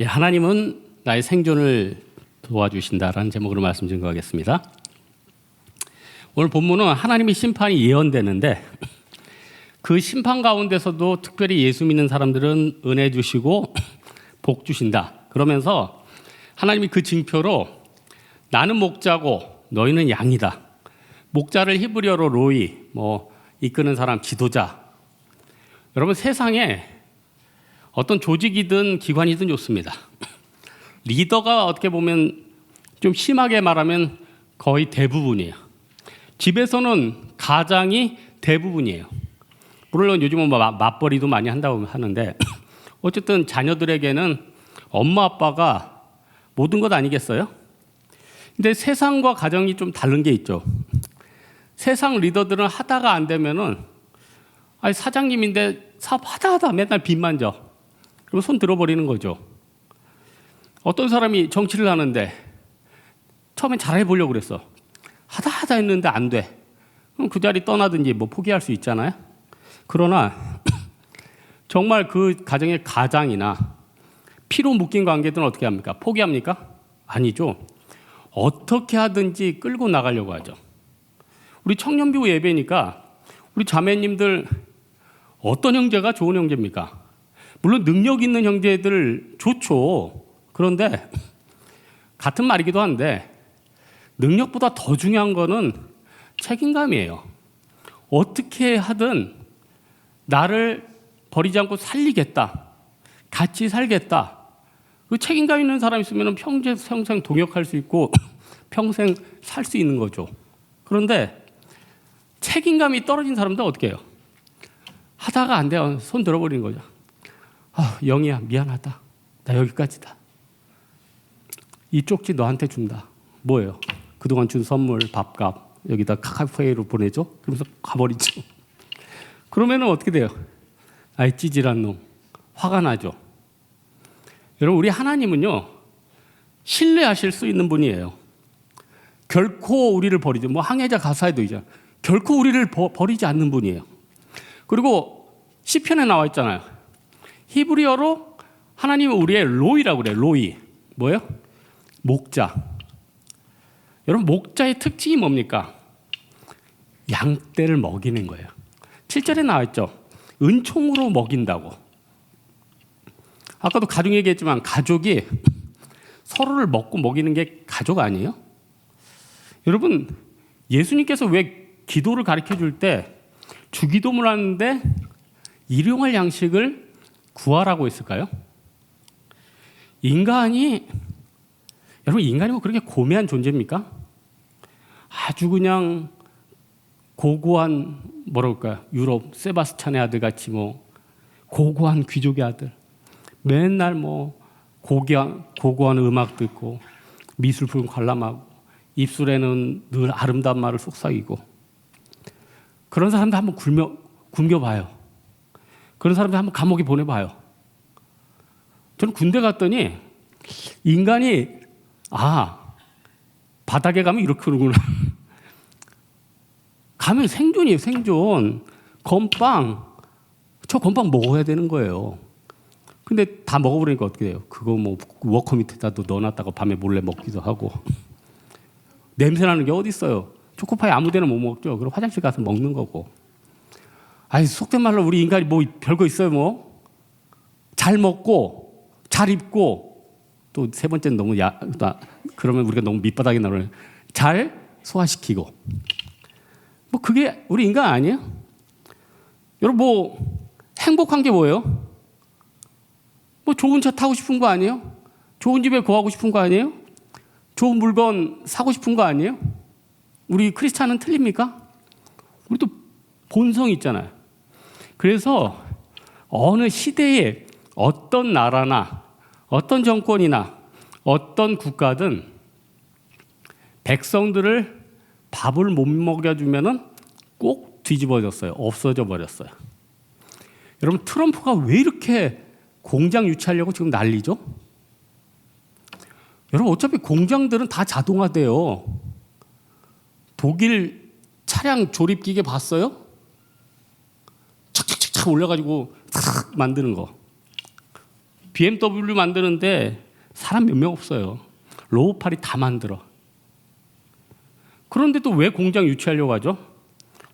예, 하나님은 나의 생존을 도와주신다라는 제목으로 말씀 증거하겠습니다. 오늘 본문은 하나님의 심판이 예언되는데 그 심판 가운데서도 특별히 예수 믿는 사람들은 은혜 주시고 복 주신다. 그러면서 하나님이 그 징표로 나는 목자고 너희는 양이다. 목자를 히브리어로 로이, 이끄는 사람, 지도자. 여러분, 세상에 어떤 조직이든 기관이든 좋습니다. 리더가 어떻게 보면 좀 심하게 말하면 거의 대부분이에요. 집에서는 가장이 대부분이에요. 물론 요즘은 맞벌이도 많이 한다고 하는데 어쨌든 자녀들에게는 엄마 아빠가 모든 것 아니겠어요? 근데 세상과 가정이 좀 다른 게 있죠. 세상 리더들은 하다가 안 되면은 사장님인데 사업 하다 맨날 빚만 져. 그럼 손 들어버리는 거죠. 어떤 사람이 정치를 하는데 처음엔 잘해보려고 그랬어. 하다 했는데 안 돼. 그럼 그 자리 떠나든지 포기할 수 있잖아요. 그러나 정말 그 가정의 가장이나 피로 묶인 관계들은 어떻게 합니까? 포기합니까? 아니죠. 어떻게 하든지 끌고 나가려고 하죠. 우리 청년비우 예배니까 우리 자매님들 어떤 형제가 좋은 형제입니까? 물론 능력 있는 형제들 좋죠. 그런데 같은 말이기도 한데 능력보다 더 중요한 거는 책임감이에요. 어떻게 하든 나를 버리지 않고 살리겠다. 같이 살겠다. 그 책임감 있는 사람 있으면 평생 동역할 수 있고 평생 살 수 있는 거죠. 그런데 책임감이 떨어진 사람들 어떻게 해요? 하다가 안 돼요. 손 들어버리는 거죠. 영희야, 미안하다. 나 여기까지다. 이 쪽지 너한테 준다. 뭐예요? 그동안 준 선물, 밥값 여기다 카카오페이로 보내줘? 그러면서 가버리죠. 그러면은 어떻게 돼요? 아이 찌질한 놈. 화가 나죠. 여러분, 우리 하나님은요 신뢰하실 수 있는 분이에요. 결코 우리를 버리지. 항해자 가사에도 있잖아요. 결코 우리를 버리지 않는 분이에요. 그리고 시편에 나와 있잖아요. 히브리어로 하나님은 우리의 로이라고 그래요. 로이. 뭐예요? 목자. 여러분, 목자의 특징이 뭡니까? 양떼를 먹이는 거예요. 7절에 나와 있죠. 은총으로 먹인다고. 아까도 가족 얘기했지만 가족이 서로를 먹고 먹이는 게 가족 아니에요? 여러분, 예수님께서 왜 기도를 가르쳐 줄 때 주기도문을 하는데 일용할 양식을 구하라고 했을까요? 여러분, 인간이 그렇게 고매한 존재입니까? 아주 그냥 고고한 유럽 세바스찬의 아들 같이 고고한 귀족의 아들. 맨날 고고한 음악 듣고 미술품 관람하고 입술에는 늘 아름다운 말을 속삭이고 그런 사람들 한번 굶겨봐요. 그런 사람들 한번 감옥에 보내봐요. 저는 군대 갔더니 인간이 바닥에 가면 이렇게 그러구나. 가면 생존이에요. 생존. 저 건빵 먹어야 되는 거예요. 근데 다 먹어버리니까 어떻게 돼요? 그거 워커 밑에다 넣어놨다가 밤에 몰래 먹기도 하고. 냄새나는 게 어디 있어요? 초코파이 아무 데나 못 먹죠. 그럼 화장실 가서 먹는 거고. 속된 말로 우리 인간이 별거 있어요. 잘 먹고 잘 입고 또 세 번째는 너무 그러면 우리가 너무 밑바닥에 나오는 잘 소화시키고. 그게 우리 인간 아니에요? 여러분, 행복한 게 뭐예요? 좋은 차 타고 싶은 거 아니에요? 좋은 집에 거하고 싶은 거 아니에요? 좋은 물건 사고 싶은 거 아니에요? 우리 크리스찬은 틀립니까? 우리도 본성이 있잖아요. 그래서 어느 시대에 어떤 나라나 어떤 정권이나 어떤 국가든 백성들을 밥을 못 먹여주면은 꼭 뒤집어졌어요. 없어져 버렸어요. 여러분, 트럼프가 왜 이렇게 공장 유치하려고 지금 난리죠? 여러분, 어차피 공장들은 다 자동화돼요. 독일 차량 조립기계 봤어요? 착착착착 올려가지고 탁 만드는 거. BMW 만드는데 사람 몇 명 없어요. 로우팔이 다 만들어. 그런데 또 왜 공장 유치하려고 하죠?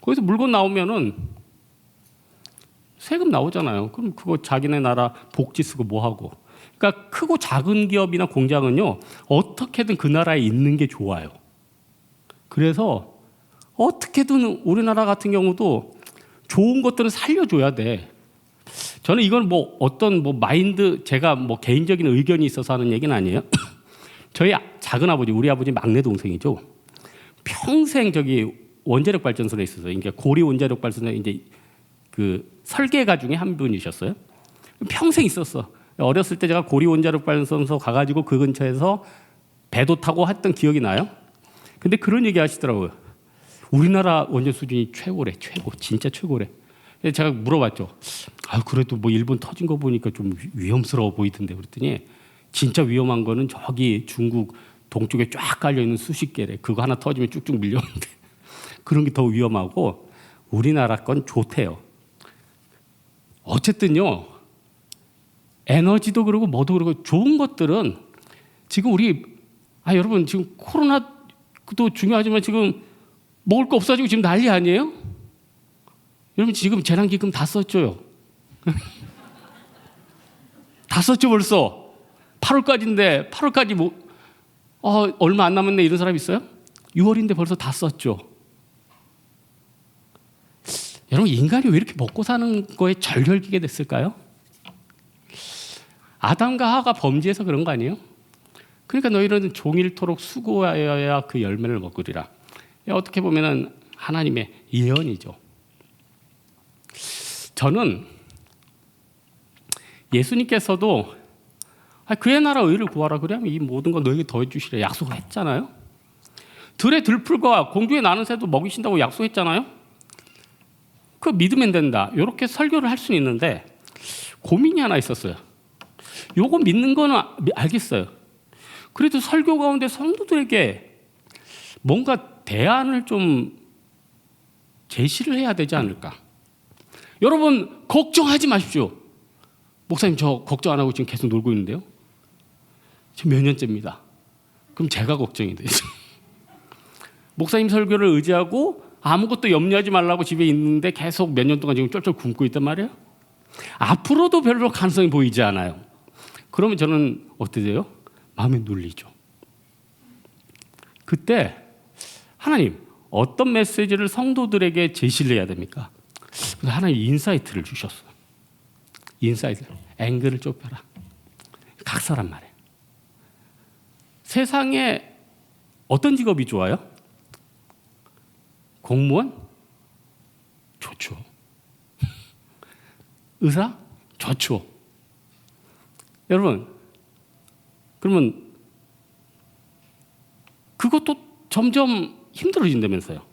거기서 물건 나오면은 세금 나오잖아요. 그럼 그거 자기네 나라 복지 쓰고 뭐 하고. 그러니까 크고 작은 기업이나 공장은요, 어떻게든 그 나라에 있는 게 좋아요. 그래서 어떻게든 우리나라 같은 경우도 좋은 것들은 살려줘야 돼. 저는 이건 뭐 어떤 뭐 마인드, 제가 뭐 개인적인 의견이 있어서 하는 얘기는 아니에요. 저희 작은 아버지, 우리 아버지 막내 동생이죠. 평생 저기 원자력 발전소에 있어서, 이제 고리 원자력 발전소에 이제 그 설계가 중에 한 분이셨어요. 평생 있었어. 어렸을 때 제가 고리 원자력 발전소 가가지고 그 근처에서 배도 타고 했던 기억이 나요. 근데 그런 얘기 하시더라고요. 우리나라 원전 수준이 최고래, 최고, 진짜 최고래. 제가 물어봤죠. 아, 그래도 뭐 일본 터진 거 보니까 좀 위험스러워 보이던데, 그랬더니 진짜 위험한 거는 저기 중국 동쪽에 쫙 깔려 있는 수십 개래. 그거 하나 터지면 쭉쭉 밀려오는데 그런 게 더 위험하고 우리나라 건 좋대요. 어쨌든요, 에너지도 그러고 뭐도 그러고 좋은 것들은 지금 우리 여러분 지금 코로나도 중요하지만 지금 먹을 거 없어지고 지금 난리 아니에요? 여러분 지금 재난기금 다 썼죠요. 다 썼죠 벌써. 8월까지인데 8월까지 뭐 얼마 안 남았네 이런 사람 있어요? 6월인데 벌써 다 썼죠. 여러분 인간이 왜 이렇게 먹고 사는 거에 절결기게 됐을까요? 아담과 하와가 범죄해서 그런 거 아니에요? 그러니까 너희는 종일토록 수고하여야 그 열매를 먹으리라. 어떻게 보면은 하나님의 예언이죠. 저는 예수님께서도 그의 나라 의를 구하라 그러면 이 모든 거 너에게 더해 주시라 약속을 했잖아요. 들의 들풀과 공중에 나는 새도 먹이신다고 약속했잖아요. 그거 믿으면 된다. 이렇게 설교를 할 수는 있는데 고민이 하나 있었어요. 요거 믿는 거는 알겠어요. 그래도 설교 가운데 성도들에게 뭔가 대안을 좀 제시를 해야 되지 않을까. 여러분 걱정하지 마십시오. 목사님 저 걱정 안 하고 지금 계속 놀고 있는데요. 지금 몇 년째입니다. 그럼 제가 걱정이 되죠. 목사님 설교를 의지하고 아무것도 염려하지 말라고 집에 있는데 계속 몇 년 동안 지금 쫄쫄 굶고 있단 말이에요. 앞으로도 별로 가능성이 보이지 않아요. 그러면 저는 어떻게 돼요? 마음에 눌리죠. 그때 하나님 어떤 메시지를 성도들에게 제시를 해야 됩니까? 그래서 하나님 인사이트를 주셨어요. 인사이트, 앵글을 좁혀라. 각서란 말이에요. 세상에 어떤 직업이 좋아요? 공무원? 좋죠. 의사? 좋죠. 여러분, 그러면 그것도 점점 힘들어진다면서요.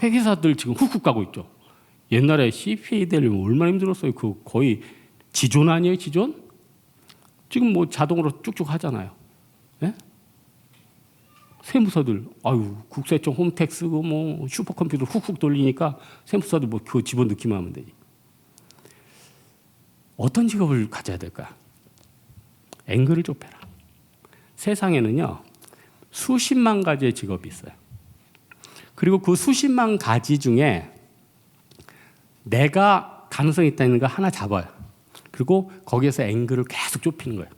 회계사들 지금 훅훅 가고 있죠. 옛날에 CPA 되려면 얼마나 힘들었어요. 그 거의 지존 아니에요, 지존? 지금 뭐 자동으로 쭉쭉 하잖아요. 네? 세무사들, 국세청 홈택스 뭐 슈퍼컴퓨터 훅훅 돌리니까 세무사들 뭐 그거 집어넣기만 하면 되지. 어떤 직업을 가져야 될까? 앵글을 좁혀라. 세상에는요 수십만 가지의 직업이 있어요. 그리고 그 수십만 가지 중에 내가 가능성이 있다는 거 하나 잡아요. 그리고 거기에서 앵글을 계속 좁히는 거예요.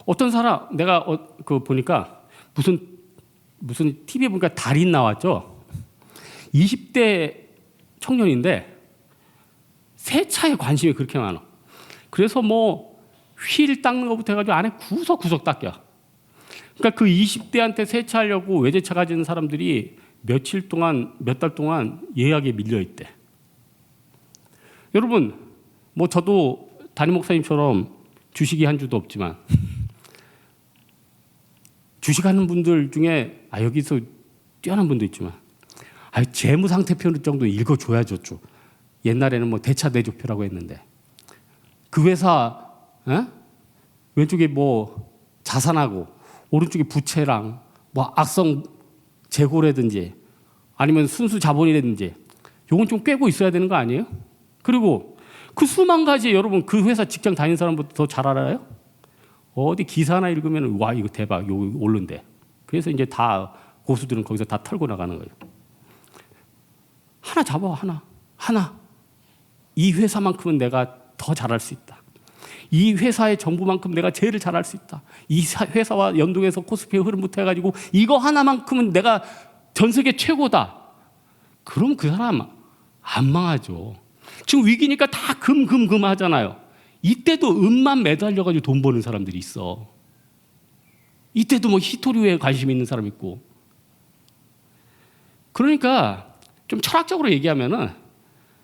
어떤 사람 내가 보니까 무슨 TV에 보니까 달인 나왔죠. 20대 청년인데 세차에 관심이 그렇게 많아. 그래서 뭐 휠 닦는 것부터 해가지고 안에 구석구석 닦여. 그러니까 그 20대한테 세차하려고 외제차 가지는 사람들이 몇 달 동안 예약에 밀려 있대. 여러분, 뭐 저도 담임 목사님처럼 주식이 한 주도 없지만 주식하는 분들 중에 여기서 뛰어난 분도 있지만 재무상태표 정도 읽어줘야 좋죠. 옛날에는 뭐 대차대조표라고 했는데 그 회사 왼쪽에 뭐 자산하고 오른쪽에 부채랑 뭐 악성 재고라든지 아니면 순수 자본이라든지 요건 좀 꿰고 있어야 되는 거 아니에요? 그리고 그 수만 가지 여러분 그 회사 직장 다니는 사람보다 더 잘 알아요? 어디 기사 하나 읽으면 와 이거 대박 이거 오른대. 그래서 이제 다 고수들은 거기서 다 털고 나가는 거예요. 하나 잡아 하나. 이 회사만큼은 내가 더 잘할 수 있다. 이 회사의 정보만큼 내가 제일 잘할 수 있다. 이 회사와 연동해서 코스피의 흐름부터 해가지고 이거 하나만큼은 내가 전 세계 최고다. 그럼 그 사람 안 망하죠. 지금 위기니까 다 금 하잖아요. 이때도 음만 매달려가지고 돈 버는 사람들이 있어. 이때도 뭐 히토류에 관심 있는 사람 있고. 그러니까 좀 철학적으로 얘기하면은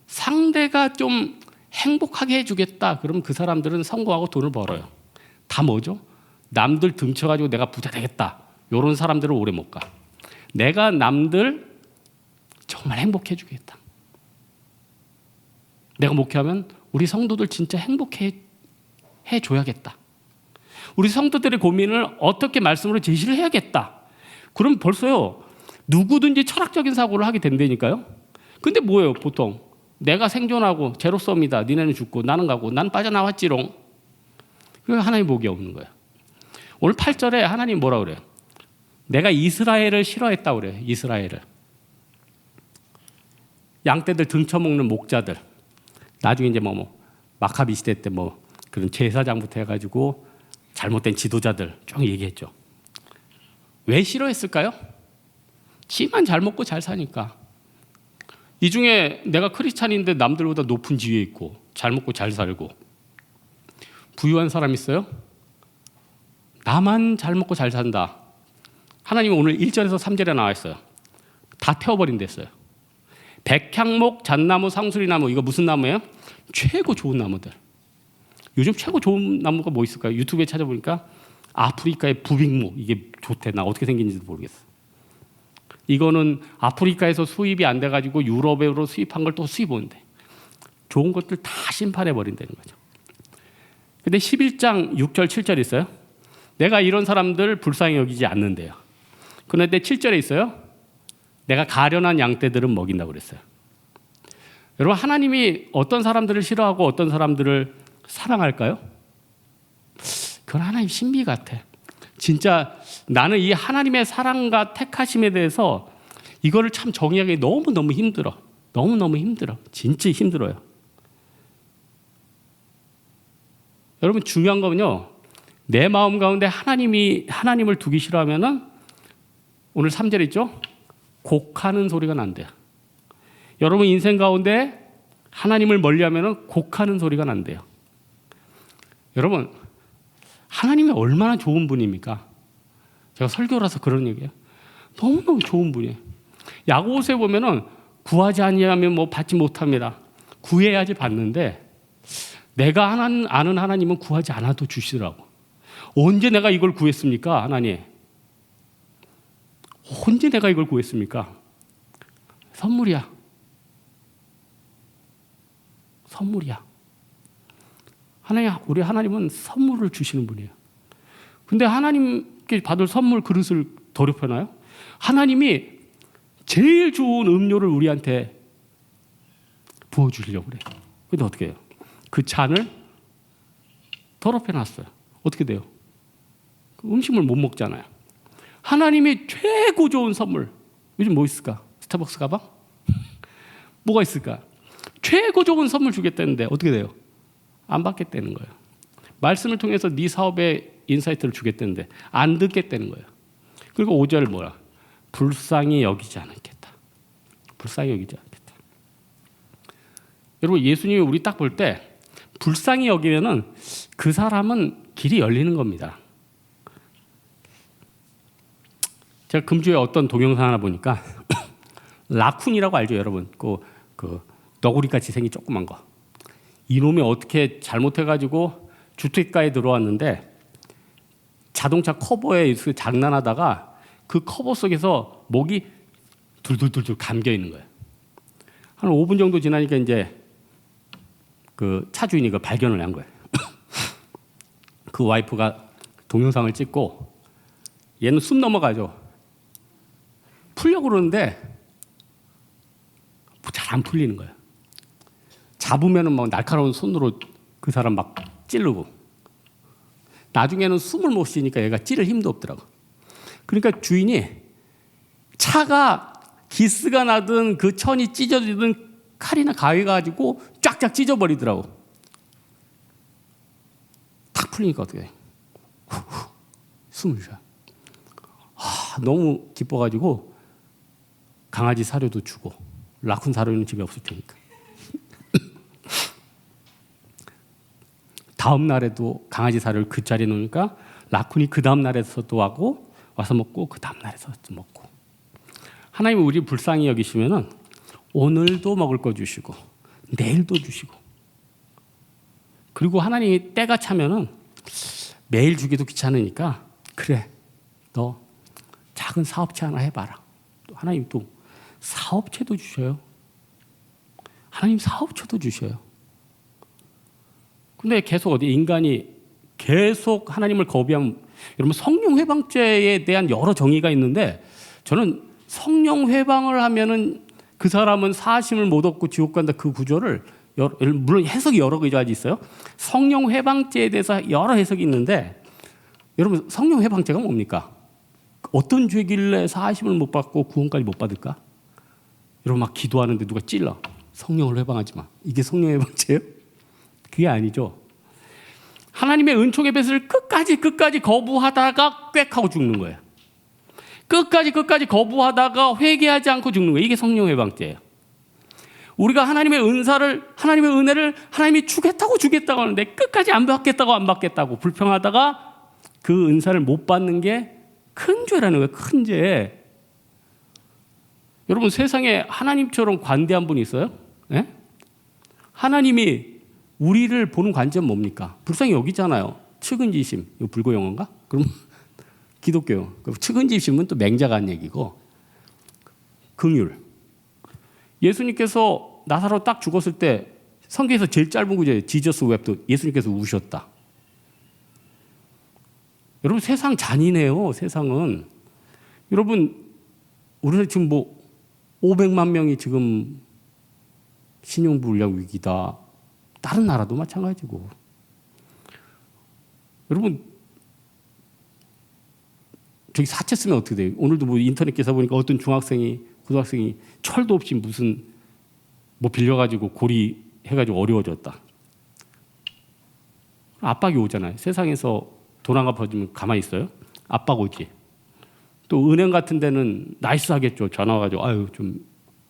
상대가 좀 행복하게 해주겠다. 그럼 그 사람들은 성공하고 돈을 벌어요. 다 뭐죠? 남들 등쳐가지고 내가 부자 되겠다. 이런 사람들은 오래 못 가. 내가 남들 정말 행복해 주겠다. 내가 목회하면 우리 성도들 진짜 행복해 해줘야겠다. 우리 성도들의 고민을 어떻게 말씀으로 제시를 해야겠다. 그럼 벌써요. 누구든지 철학적인 사고를 하게 된다니까요. 근데 뭐예요 보통? 내가 생존하고 제로섬이다. 니네는 죽고 나는 가고 난 빠져나왔지롱. 그래서 하나님 복이 없는 거예요. 오늘 8절에 하나님 뭐라 그래요? 내가 이스라엘을 싫어했다고 그래요. 이스라엘을. 양떼들 등쳐먹는 목자들. 나중에 이제 마카비 시대 때 그런 제사장부터 해가지고 잘못된 지도자들 쭉 얘기했죠. 왜 싫어했을까요? 지만 잘 먹고 잘 사니까. 이 중에 내가 크리스찬인데 남들보다 높은 지위에 있고 잘 먹고 잘 살고 부유한 사람 있어요? 나만 잘 먹고 잘 산다. 하나님은 오늘 1절에서 3절에 나와 있어요. 다 태워버린댔어요. 백향목, 잣나무, 상수리나무 이거 무슨 나무예요? 최고 좋은 나무들. 요즘 최고 좋은 나무가 뭐 있을까요? 유튜브에 찾아보니까 아프리카의 부빅목 이게 좋대. 나 어떻게 생긴지도 모르겠어. 이거는 아프리카에서 수입이 안 돼가지고 유럽으로 수입한 걸 또 수입 온대. 좋은 것들 다 심판해버린다는 거죠. 근데 11장 6절 7절 있어요. 내가 이런 사람들 불쌍히 여기지 않는데요. 그런데 7절에 있어요. 내가 가련한 양떼들은 먹인다고 그랬어요. 여러분 하나님이 어떤 사람들을 싫어하고 어떤 사람들을 사랑할까요? 그건 하나님 신비 같아. 진짜 나는 이 하나님의 사랑과 택하심에 대해서 이거를 참 정의하기 너무너무 힘들어. 너무너무 힘들어. 진짜 힘들어요. 여러분 중요한 거는요. 내 마음 가운데 하나님을 두기 싫어하면은 오늘 3절 있죠? 곡하는 소리가 난대요. 여러분 인생 가운데 하나님을 멀리하면은 곡하는 소리가 난대요. 여러분 하나님이 얼마나 좋은 분입니까? 제가 설교라서 그런 얘기예요. 너무너무 좋은 분이에요. 야고보서에 보면은 구하지 아니하면 받지 못합니다. 구해야지 받는데 내가 아는 하나님은 구하지 않아도 주시더라고. 언제 내가 이걸 구했습니까? 하나님. 언제 내가 이걸 구했습니까? 선물이야. 선물이야. 우리 하나님은 선물을 주시는 분이에요. 근데 하나님께 받을 선물 그릇을 더럽혀놔요? 하나님이 제일 좋은 음료를 우리한테 부어주려고 그래요. 근데 어떻게 해요? 그 잔을 더럽혀놨어요. 어떻게 돼요? 음식물 못 먹잖아요. 하나님이 최고 좋은 선물. 요즘 뭐 있을까? 스타벅스 가방? 뭐가 있을까? 최고 좋은 선물 주겠다는데 어떻게 돼요? 안 받겠다는 거예요. 말씀을 통해서 네 사업에 인사이트를 주겠다는데 안 듣겠다는 거예요. 그리고 5절 뭐야? 불쌍히 여기지 않겠다. 불쌍히 여기지 않겠다. 여러분 예수님이 우리 딱 볼 때 불쌍히 여기면은 그 사람은 길이 열리는 겁니다. 제가 금주에 어떤 동영상 하나 보니까 라쿤이라고 알죠, 여러분? 그 너구리같이 생긴 조그만 거. 이놈이 어떻게 잘못해가지고 주택가에 들어왔는데 자동차 커버에 장난하다가 그 커버 속에서 목이 둘둘둘둘 감겨 있는 거예요. 한 5분 정도 지나니까 이제 그 차 주인이 그 발견을 한 거예요. 그 와이프가 동영상을 찍고 얘는 숨 넘어가죠. 풀려고 그러는데 잘 안 풀리는 거예요. 잡으면은 막 날카로운 손으로 그 사람 막 찌르고, 나중에는 숨을 못 쉬니까 얘가 찌를 힘도 없더라고. 그러니까 주인이 차가 기스가 나든 그 천이 찢어지든 칼이나 가위 가지고 쫙쫙 찢어버리더라고. 탁 풀리니까 어떻게 돼? 후후, 숨을 쉬어. 너무 기뻐가지고 강아지 사료도 주고, 라쿤 사료는 집에 없을 테니까. 다음 날에도 강아지 사료를 그 자리에 놓으니까 라쿤이 그 다음 날에서도 하고 와서 먹고, 그 다음 날에서 또 먹고. 하나님은 우리 불쌍히 여기시면은 오늘도 먹을 거 주시고 내일도 주시고, 그리고 하나님이 때가 차면은 매일 주기도 귀찮으니까, 그래 너 작은 사업체 하나 해봐라. 또 하나님 또 사업체도 주셔요. 하나님 사업체도 주셔요. 근데 계속 인간이 계속 하나님을 거부하면, 여러분 성령 회방죄에 대한 여러 정의가 있는데, 저는 성령 회방을 하면은 그 사람은 사하심을 못 얻고 지옥 간다, 그 구조를 물론 해석이 여러 가지 있어요. 성령 회방죄에 대해서 여러 해석이 있는데, 여러분 성령 회방죄가 뭡니까? 어떤 죄길래 사하심을 못 받고 구원까지 못 받을까? 여러분 막 기도하는데 누가 찔러, 성령을 회방하지 마, 이게 성령 회방죄예요? 그게 아니죠. 하나님의 은총의 배설을 끝까지 거부하다가 꽥 하고 죽는 거예요. 끝까지 거부하다가 회개하지 않고 죽는 거예요. 이게 성령 회방죄예요. 우리가 하나님의 은사를, 하나님의 은혜를 하나님이 주겠다고 하는데 끝까지 안 받겠다고 불평하다가 그 은사를 못 받는 게 큰 죄라는 거예요. 큰 죄. 여러분 세상에 하나님처럼 관대한 분이 있어요? 네? 하나님이 우리를 보는 관점 뭡니까? 불쌍히 여기잖아요. 측은지심. 이거 불교 용어인가? 그럼 기독교. 측은지심은 또 맹자간 얘기고, 긍휼. 예수님께서 나사로 딱 죽었을 때 성경에서 제일 짧은 구절이에요. 지저스 웹도, 예수님께서 우셨다. 여러분 세상 잔인해요. 세상은. 여러분 우리나라 지금 500만 명이 지금 신용불량 위기다. 다른 나라도 마찬가지고. 여러분 저기 사채 쓰면 어떻게 돼요? 오늘도 인터넷 기사 보니까 어떤 고등학생이 철도 없이 무슨 빌려가지고 고리 해가지고 어려워졌다. 압박이 오잖아요. 세상에서 돈 안 갚아주면 가만히 있어요? 압박 오지. 또 은행 같은 데는 나이스 하겠죠. 전화 와가지고 아유 좀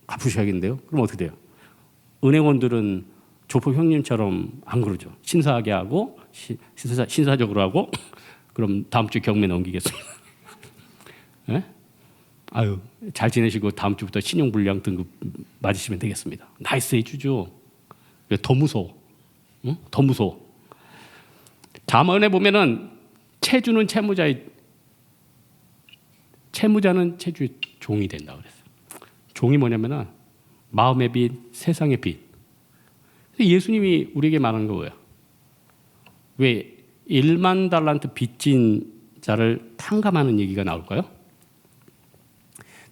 갚으셔야겠는데요. 그럼 어떻게 돼요? 은행원들은 조폭 형님처럼 안 그러죠. 신사하게 하고 신사적으로 하고 그럼 다음 주 경매 넘기겠습니다. 네? 아유 잘 지내시고 다음 주부터 신용불량 등급 맞으시면 되겠습니다. 나이스 해주죠. 더 무서워. 응? 더 무서워. 잠언에 보면은 채주는 채무자는 채주의 종이 된다 그랬어요. 종이 뭐냐면은 마음의 빛, 세상의 빛. 예수님이 우리에게 말하는 거 뭐예요? 왜 1만 달란트 빚진 자를 탕감하는 얘기가 나올까요?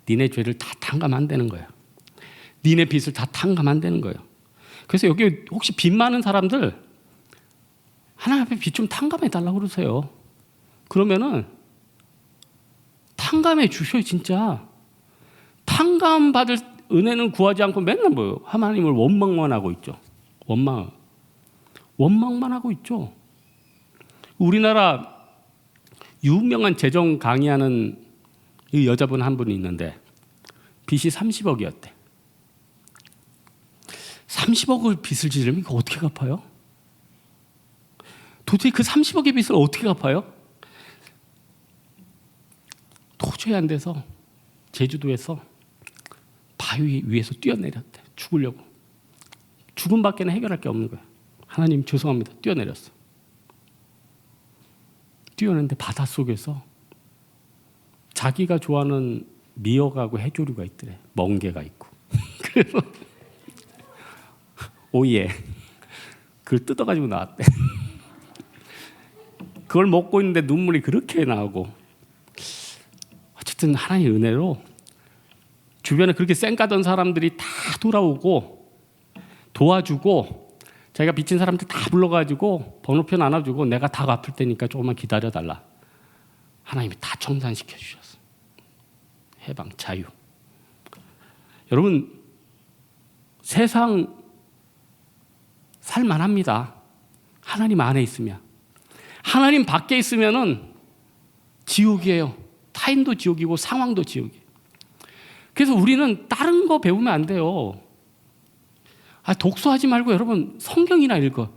니네 죄를 다 탕감한다는 거예요. 니네 빚을 다 탕감한다는 거예요. 그래서 여기 혹시 빚 많은 사람들 하나님 앞에 빚 좀 탕감해 달라고 그러세요. 그러면은 탕감해 주셔요. 진짜 탕감받을 은혜는 구하지 않고 맨날 뭐예요? 하나님을 원망만 하고 있죠. 원망만 하고 있죠. 우리나라 유명한 재정 강의하는 이 여자분 한 분이 있는데 빚이 30억이었대. 30억을 빚을 지르면 이거 어떻게 갚아요? 도대체 그 30억의 빚을 어떻게 갚아요? 도저히 안 돼서 제주도에서 바위 위에서 뛰어내렸대. 죽으려고. 죽음밖에는 해결할 게 없는 거야. 하나님 죄송합니다. 뛰어내렸어. 뛰어내는데 바닷속에서 자기가 좋아하는 미역하고 해조류가 있더래. 멍게가 있고. 그래서 오예 그걸 뜯어가지고 나왔대. 그걸 먹고 있는데 눈물이 그렇게 나오고. 어쨌든 하나님의 은혜로 주변에 그렇게 쌩까던 사람들이 다 돌아오고 도와주고 자기가 빚진 사람들 다 불러가지고 번호표 나눠주고 내가 다 갚을 테니까 조금만 기다려달라. 하나님이 다 청산시켜 주셨어. 해방, 자유. 여러분, 세상 살만합니다. 하나님 안에 있으면. 하나님 밖에 있으면은 지옥이에요. 타인도 지옥이고 상황도 지옥이에요. 그래서 우리는 다른 거 배우면 안 돼요. 독서하지 말고 여러분 성경이나 읽어.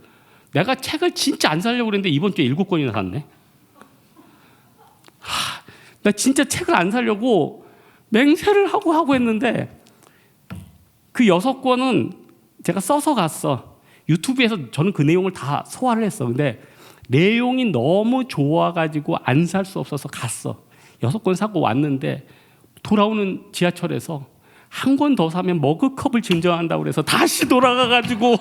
내가 책을 진짜 안 사려고 그랬는데 이번 주에 7권이나 샀네. 나 진짜 책을 안 사려고 맹세를 하고 했는데 그 6권은 제가 써서 갔어. 유튜브에서 저는 그 내용을 다 소화를 했어. 근데 내용이 너무 좋아가지고 안 살 수 없어서 갔어. 6권 사고 왔는데 돌아오는 지하철에서 한 권 더 사면 머그컵을 증정한다고 그래서 다시 돌아가가지고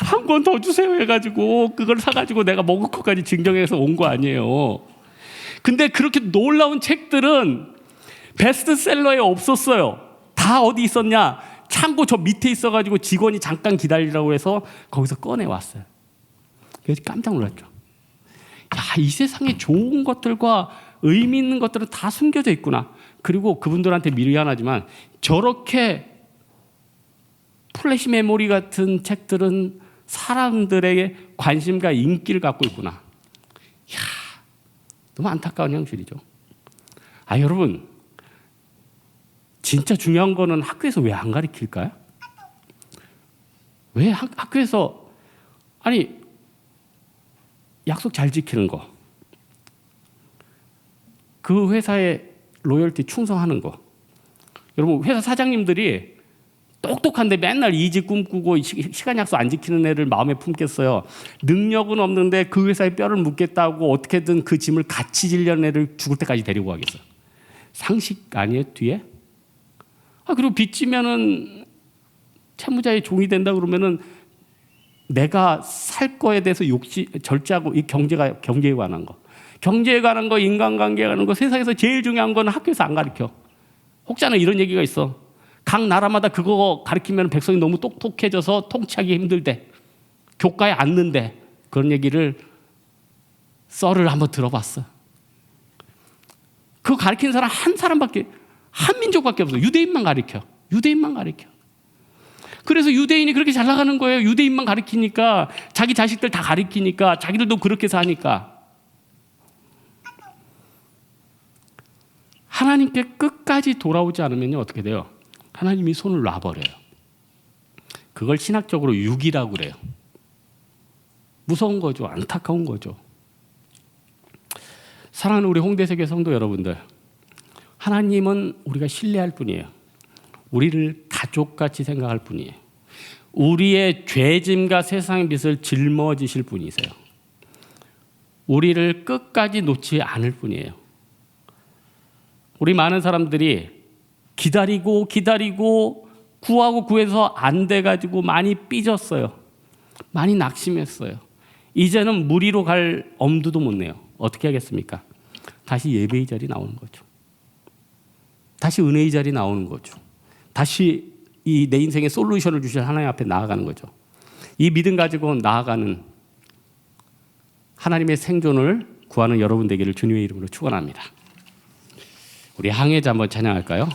한 권 더 주세요 해가지고 그걸 사가지고 내가 머그컵까지 증정해서 온 거 아니에요. 근데 그렇게 놀라운 책들은 베스트셀러에 없었어요. 다 어디 있었냐? 창고 저 밑에 있어가지고 직원이 잠깐 기다리라고 해서 거기서 꺼내왔어요. 그래서 깜짝 놀랐죠. 야, 이 세상에 좋은 것들과 의미 있는 것들은 다 숨겨져 있구나. 그리고 그분들한테 미안하지만 저렇게 플래시 메모리 같은 책들은 사람들에게 관심과 인기를 갖고 있구나. 이야, 너무 안타까운 현실이죠. 여러분, 진짜 중요한 거는 학교에서 왜 안 가르칠까요? 왜 학교에서 약속 잘 지키는 거, 그 회사에 로열티 충성하는 거. 여러분, 회사 사장님들이 똑똑한데 맨날 이직 꿈꾸고 시간 약속 안 지키는 애를 마음에 품겠어요. 능력은 없는데 그 회사에 뼈를 묻겠다고 어떻게든 그 짐을 같이 지려는 애를 죽을 때까지 데리고 가겠어요. 상식 아니에요, 뒤에? 그리고 빚지면은 채무자의 종이 된다 그러면은 내가 살 거에 대해서 절제하고 이 경제에 관한 거. 경제에 관한 거, 인간관계에 관한 거, 세상에서 제일 중요한 건 학교에서 안 가르쳐. 혹자는 이런 얘기가 있어. 각 나라마다 그거 가르치면 백성이 너무 똑똑해져서 통치하기 힘들대. 교과에 앉는데. 그런 얘기를 썰을 한번 들어봤어. 그거 가르치는 사람 한 민족밖에 없어. 유대인만 가르쳐. 그래서 유대인이 그렇게 잘 나가는 거예요. 유대인만 가르치니까, 자기 자식들 다 가르치니까, 자기들도 그렇게 사니까. 하나님께 끝까지 돌아오지 않으면 어떻게 돼요? 하나님이 손을 놔버려요. 그걸 신학적으로 육이라고 그래요. 무서운 거죠. 안타까운 거죠. 사랑하는 우리 홍대세계 성도 여러분들, 하나님은 우리가 신뢰할 뿐이에요. 우리를 가족같이 생각할 뿐이에요. 우리의 죄짐과 세상의 빚을 짊어지실 분이세요. 우리를 끝까지 놓지 않을 뿐이에요. 우리 많은 사람들이 기다리고 구하고 구해서 안 돼가지고 많이 삐졌어요. 많이 낙심했어요. 이제는 무리로 갈 엄두도 못 내요. 어떻게 하겠습니까? 다시 예배의 자리 나오는 거죠. 다시 은혜의 자리 나오는 거죠. 다시 이 내 인생의 솔루션을 주실 하나님 앞에 나아가는 거죠. 이 믿음 가지고 나아가는 하나님의 생존을 구하는 여러분 되기를 주님의 이름으로 축원합니다. 우리 항해자 한번 찬양할까요?